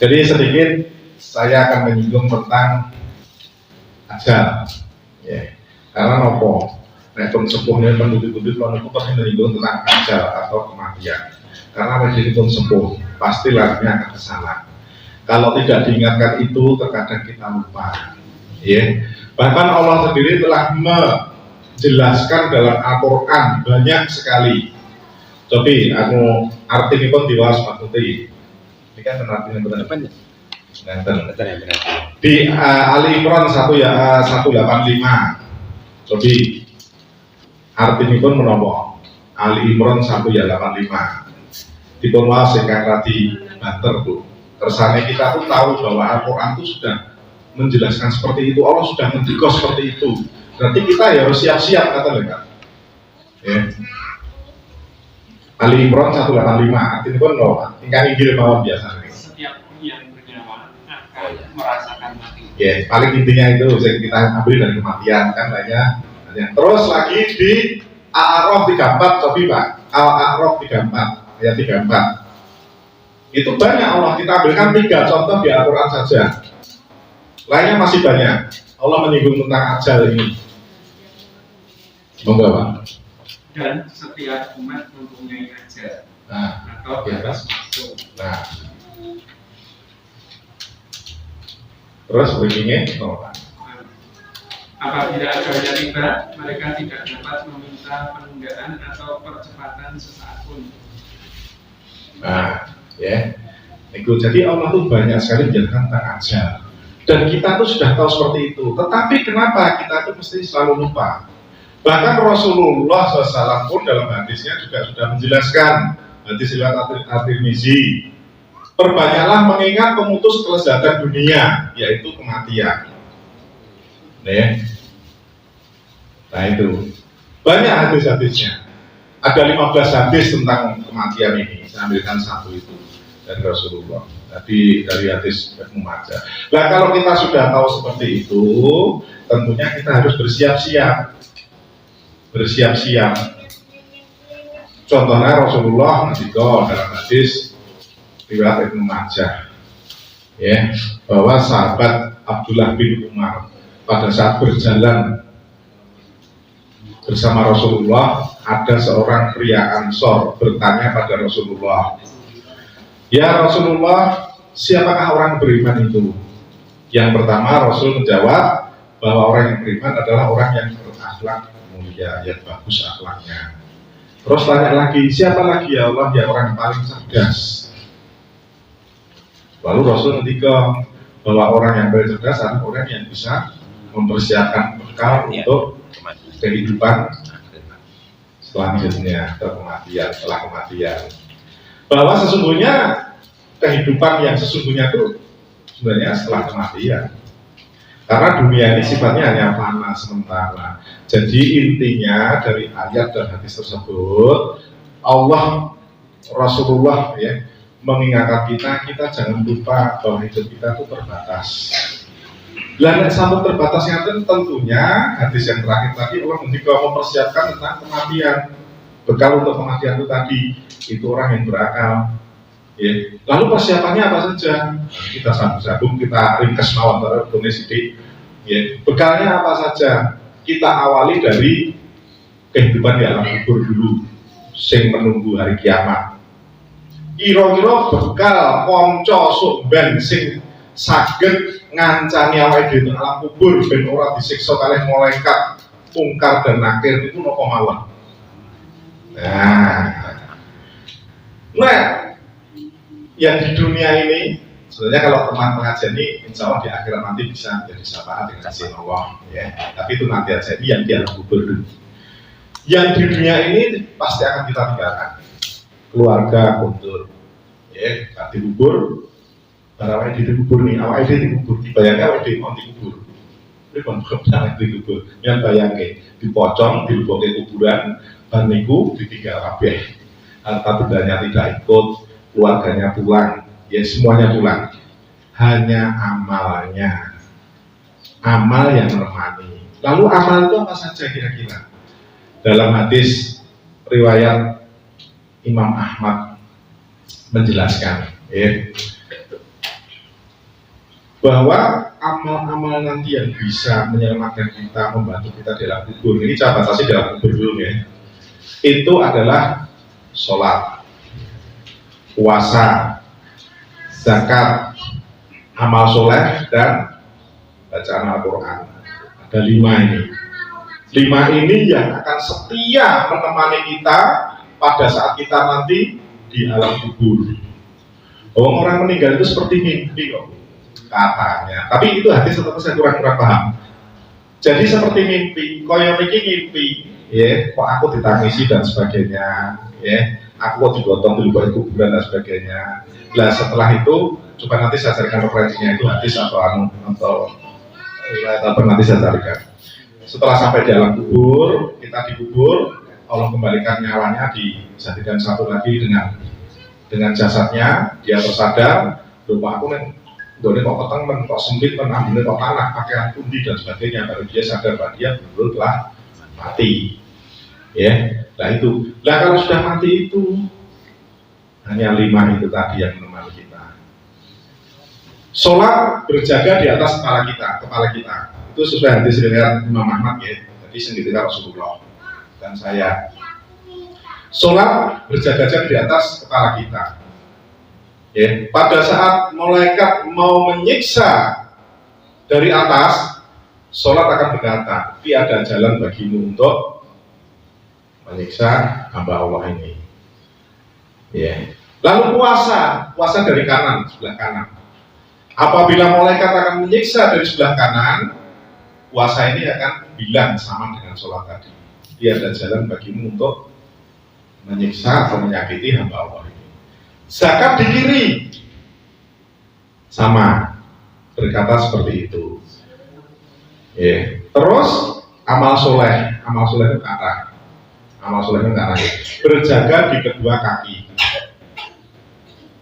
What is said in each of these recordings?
Jadi sedikit saya akan menyinggung tentang ajal, ya. Karena nopo, pun sepuhnya penduduk-penduduk lalu pasti menyinggung tentang ajal atau kematian. Karena menjadi pun sepuh, pasti larinya akan ke sana. Kalau tidak diingatkan itu, terkadang kita lupa. Ya. Bahkan Allah sendiri telah menjelaskan dalam Al-Quran banyak sekali. Tapi aku artinya pun diwawas maksudnya. Ini kan artinya benar. Di Ali Imran 185. Jadi artinya pun menomo. Ali Imran 185. Dipun wawas sekarang tadi banter tuh. Kersane kita tuh tahu bahwa Al-Quran itu sudah menjelaskan seperti itu, Allah sudah mendikos seperti itu. Berarti kita ya harus siap-siap kata mereka. Ya. Ali Imran 185, artinya pun loh, tinggal inggil mawon biasa. Setiap yang bernyawa akan merasakan mati. Ya, paling intinya itu kita ambil dari kematian kan lainnya. Terus lagi di Al-A'raf 34, coba Pak. Al-A'raf 34, ayat 34. Itu banyak Allah, kita ambilkan 3 contoh di Al-Quran saja. Lainnya masih banyak. Allah menyinggung tentang ajal ini. Monggo Pak. Dan setiap umat mempunyai ajal. Atau di atas. Nah. Terus begini, apabila ajalnya tiba, mereka tidak dapat meminta penundaan atau percepatan sesaat pun. Nah, ya. Jadi Allah tuh banyak sekali menjelaskan tentang ajal. Dan kita tuh sudah tahu seperti itu. Tetapi kenapa kita tuh mesti selalu lupa? Bahkan Rasulullah SAW pun dalam hadisnya juga sudah menjelaskan, hadis riwayat At-Tirmizi, perbanyaklah mengingat pemutus kelezatan dunia, yaitu kematian. Nah itu banyak hadis-hadisnya. Ada 15 hadis tentang kematian ini. Saya ambilkan satu itu dari Rasulullah. Tadi dari hadis Ibnu Majah. Nah kalau kita sudah tahu seperti itu, tentunya kita harus bersiap-siap. Contohnya Rasulullah dalam hadis riwayat Ibnu Majah, ya, bahwa sahabat Abdullah bin Umar pada saat berjalan bersama Rasulullah, ada seorang pria Ansor bertanya pada Rasulullah, "Ya Rasulullah, siapakah orang beriman itu?" Yang pertama Rasul menjawab bahwa orang yang beriman adalah orang yang berakhlak mulia, yang bagus akhlaknya. Terus tanya lagi, siapa lagi ya Allah? Ya orang yang paling cerdas. Lalu Rasul ngendika bahwa orang yang paling cerdas adalah orang yang bisa mempersiapkan bekal untuk kehidupan selanjutnya, setelah kematian. Bahwa sesungguhnya kehidupan yang sesungguhnya itu sebenarnya setelah kematian. Karena dunia ini sifatnya hanya fana sementara. Jadi intinya dari ayat dan hadis tersebut, Allah, Rasulullah ya, mengingatkan kita jangan lupa bahwa hidup kita itu terbatas. Dan sampai terbatasnya itu tentunya hadis yang terakhir tadi Allah juga mempersiapkan tentang kematian. Bekal untuk kematian itu tadi, itu orang yang berakal. Ya. Lalu persiapannya apa saja? Kita sambung, kita ringkas mawon terus sidik. Ya. Bekalnya apa saja? Kita awali dari kehidupan di alam kubur dulu, sing menunggu hari kiamat. Kira-kira bekal konco sumben sing saged ngancani awake dhewe alam kubur ben ora disiksa kalih malaikat mungkar dan nakir itu napa mawon. Nah, yang di dunia ini sebenarnya kalau teman pengajian ini insya Allah di akhirat nanti bisa menjadi syafaat dengan izin Allah ya. Tapi itu nanti aja, ini yang di alam kubur dulu. Yang di dunia ini pasti akan kita tinggalkan. Keluarga kuntur ya, di kubur awake di kubur nih, awake di kubur dibayangke awake di kubur. Ini kon di kubur. Yang bayangke dipocong, dilubokke kuburan, bar niku ditinggal kabeh. Harta bendanya tidak ikut, keluarganya pulang, ya semuanya pulang. Hanya amalnya, amal yang menemani. Lalu amal itu apa saja kira-kira? Dalam hadis riwayat Imam Ahmad menjelaskan, ya, bahwa amal-amal nanti yang bisa menyelamatkan kita, membantu kita dalam kubur, ini cara batasi dalam kubur dulu ya, itu adalah sholat, puasa, zakat, amal soleh, dan bacaan Al-Quran. Ada 5 ini. 5 ini yang akan setia menemani kita pada saat kita nanti di alam kubur. Orang meninggal itu seperti mimpi kok katanya, tapi itu hadis tetap saya kurang paham. Jadi seperti mimpi, koyo iki ngimpi, ya, kok aku ditangisi dan sebagainya, ya, aku kok digotong di lubang kuburan dan sebagainya. Nah setelah itu, coba nanti saya carikan referensinya itu hadis atau nanti saya carikan. Setelah sampai di alam kubur, kita dikubur, Allah kembalikan nyawanya, dijadikan satu lagi dengan jasadnya, dia tersadar, lupa aku nih. Doni kok keteng, kok sempit, ambilnya kok tanah, pakaian pundi dan sebagainya. Baru dia sadar bahwa dia betul telah mati. Ya, nah itu. Nah kalau sudah mati itu hanya 5 itu tadi yang menemani kita. Sholat berjaga di atas kepala kita. Itu sesuai hadis riwayat Imam Ahmad ya. Jadi sendiri Rasulullah dan saya. Sholat berjaga-jaga di atas kepala kita. Ya, pada saat malaikat mau menyiksa dari atas, sholat akan berkata, tiada jalan bagimu untuk menyiksa hamba Allah ini. Ya. Lalu puasa dari kanan, sebelah kanan. Apabila malaikat akan menyiksa dari sebelah kanan, puasa ini akan bilang sama dengan sholat tadi. Tiada jalan bagimu untuk menyiksa atau menyakiti hamba Allah ini. Zakat di kiri, sama, berkata seperti itu. Yeah. Terus amal soleh itu kata, berjaga di kedua kaki.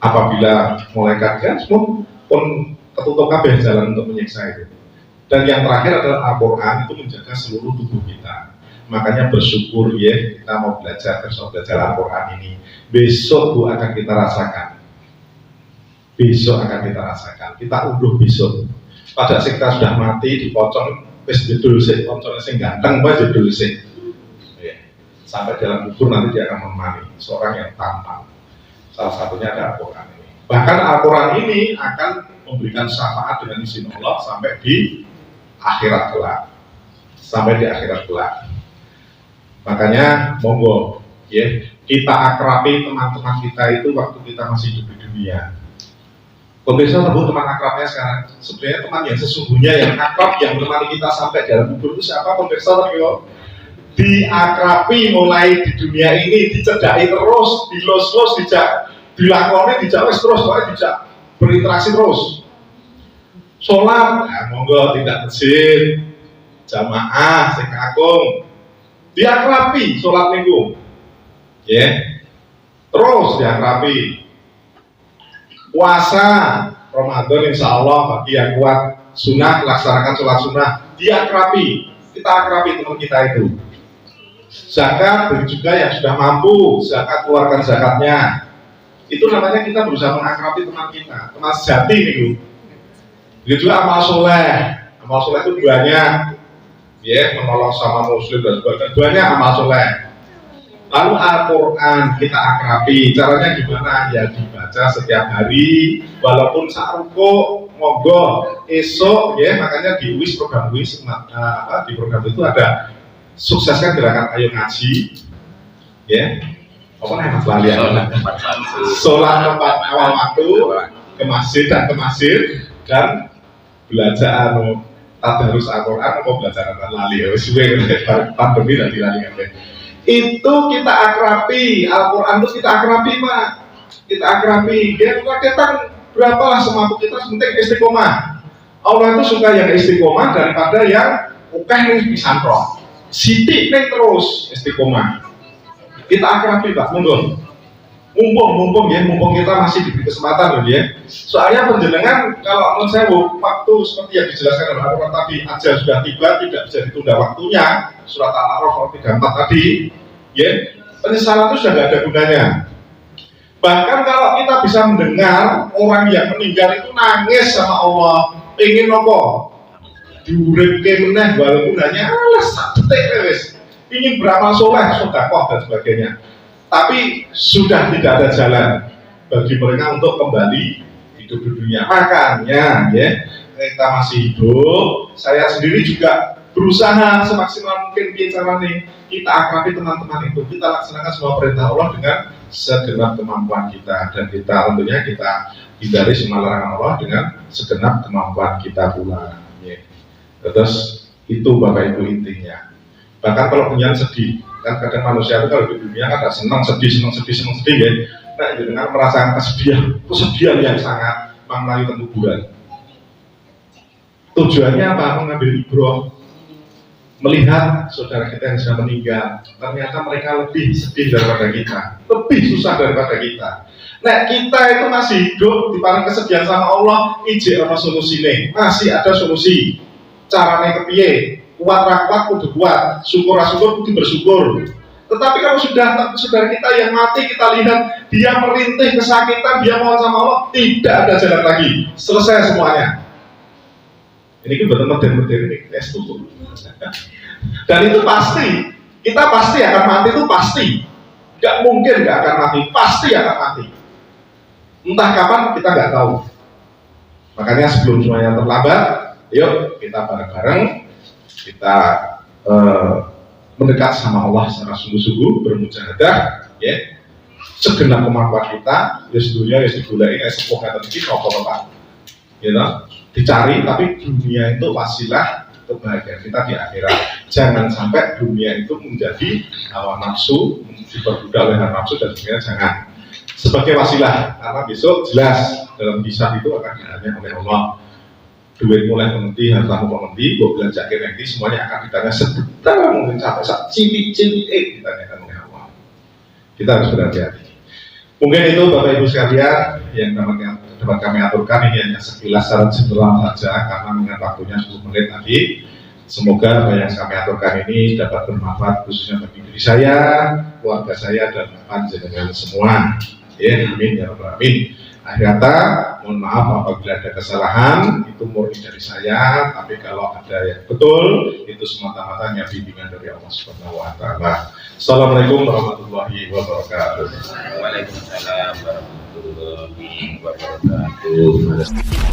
Apabila malaikat kan pun ketutup kabeh jalan untuk menyiksa itu. Dan yang terakhir adalah Al-Quran, itu menjaga seluruh tubuh kita. Makanya bersyukur ya, kita mau belajar Al-Quran ini. Besok akan kita rasakan. Kita unduh besok. Pada saat kita sudah mati, dipocong, wis jedul sih, pocongnya sing ganteng, wis jedul sih. Sampai dalam kubur nanti dia akan menemani seorang yang tampan. Salah satunya ada Al-Quran ini. Bahkan Al-Quran ini akan memberikan syafaat dengan izin Allah sampai di akhirat kelak. Makanya monggo ya, kita akrabi teman-teman kita itu waktu kita masih hidup di dunia. Pemirsa tahu teman akrabnya sekarang. Sebenarnya teman yang sesungguhnya yang akrab yang menemani kita sampai dalam kubur itu siapa pemirsa tahu? Diakrabi mulai di dunia ini, dicedai terus, dilos-los, dilakoni, dijawes terus, pokoknya berinteraksi terus. Sholat, ya monggo tidak masjid, jamaah, sing agung, diakrabi sholat minggu, ya, terus diakrabi. Puasa Ramadan insya Allah bagi yang kuat sunnah, laksanakan sholat sunnah, diakrabi, kita akrabi teman kita itu. Zakat juga yang sudah mampu, zakat keluarkan zakatnya. Itu namanya kita berusaha mengakrabi teman kita, teman sejati nih. Begitu juga amal soleh itu duanya, ya, menolong sama muslim dan sebagainya, duanya amal soleh. Lalu Al-Quran kita akrabi, caranya gimana? Ya dibaca setiap hari, walaupun saruko, monggo, esok, ya, makanya di WIS program WIS, di program itu ada sukseskan gerakan ayo ngaji, ya, apa namanya sholat tepat awal waktu, ke masjid dan belajar tadarus Al-Quran atau belajar lali, pandemi dan dilali. Itu kita akrabi, Al-Quran itu kita akrabi, Pak. Kita akrabi, dia kita berapalah semampu kita, penting istiqomah. Allah itu suka yang istiqomah daripada yang ukeh nih pisantro. Sidik nih terus istiqomah. Kita akrabi, Pak, mumpung kita masih diberi kesempatan loh ya. Soalnya penjenengan kalau menurut saya waktu seperti yang dijelaskan oleh Al-Quran tadi aja sudah tiba, tidak bisa ditunda waktunya. Surat Al-A'raf 34 tadi, ya, penyesalan itu sudah tidak ada gunanya. Bahkan kalau kita bisa mendengar orang yang meninggal itu nangis sama Allah, pengen apa? Diuripke meneh walaupun hanya sak detik wis. Ingin beramal soleh, sedekah dan sebagainya. Tapi sudah tidak ada jalan bagi mereka untuk kembali hidup di dunia. Makanya ya, kita masih hidup, saya sendiri juga berusaha semaksimal mungkin caranya kita akrabi teman-teman itu, kita laksanakan semua perintah Allah dengan segenap kemampuan kita, dan kita tentunya kita hindari semua larangan Allah dengan segenap kemampuan kita pula ya. Terus itu Bapak Ibu intinya. Bahkan kalau punya sedih, kan kadang manusia itu kalau di dunia kan ada senang sedih ya. Nah, dengan merasakan kesedihan yang sangat melalui kuburan. Tujuannya apa? Mengambil ibrah, melihat saudara kita yang sudah meninggal, ternyata mereka lebih sedih daripada kita, lebih susah daripada kita. Nah, kita itu masih hidup di paling kesedihan sama Allah, ijek ana solusine, masih ada solusi. Carane kepiye? Kuat rakwat kudu kuat, syukur kudu bersyukur. Tetapi kalau sudah saudara kita yang mati, kita lihat dia merintih kesakitan, dia mohon sama Allah, tidak ada jalan lagi, selesai semuanya. Ini kan betul-betul ini tes tutup. Dan itu pasti, kita pasti akan mati, itu pasti. Gak mungkin gak akan mati, pasti akan mati. Entah kapan kita gak tahu. Makanya sebelum semuanya terlambat, yuk kita bareng-bareng kita mendekat sama Allah secara sungguh-sungguh, bermujahadah, ya. Segenap kemampuan kita, ya dunia, ya digulain, ya sepuhnya terjadi, apa-apa, you know? Dicari, tapi dunia itu wasilah kebahagiaan kita di akhirat. Jangan sampai dunia itu menjadi hawa nafsu, diperbudak oleh hawa nafsu, dan sebagainya, jangan. Sebagai wasilah, karena besok jelas dalam hisab itu akan ditanya oleh Allah. Duit mulai menghenti, hartamu menghenti, gue belanja nanti semuanya akan ditanya sedetail mungkin sampai cilik ditanyakan oleh Allah. Kita harus berhati-hati. Mungkin itu Bapak Ibu sekalian yang dapat kami aturkan, ini hanya sekilas saran sebelah saja karena mengingat waktunya 10 menit tadi. Semoga apa yang kami aturkan ini dapat bermanfaat khususnya bagi diri saya, keluarga saya, dan panjenengan semua. Ya, amin ya rabbal alamin. Akhir kata, mohon maaf apabila ada kesalahan, itu murni dari saya, tapi kalau ada yang betul, itu semata-mata hanya bimbingan dari Allah Subhanahu wa Ta'ala. Assalamualaikum warahmatullahi wabarakatuh. Waalaikumsalam warahmatullahi wabarakatuh.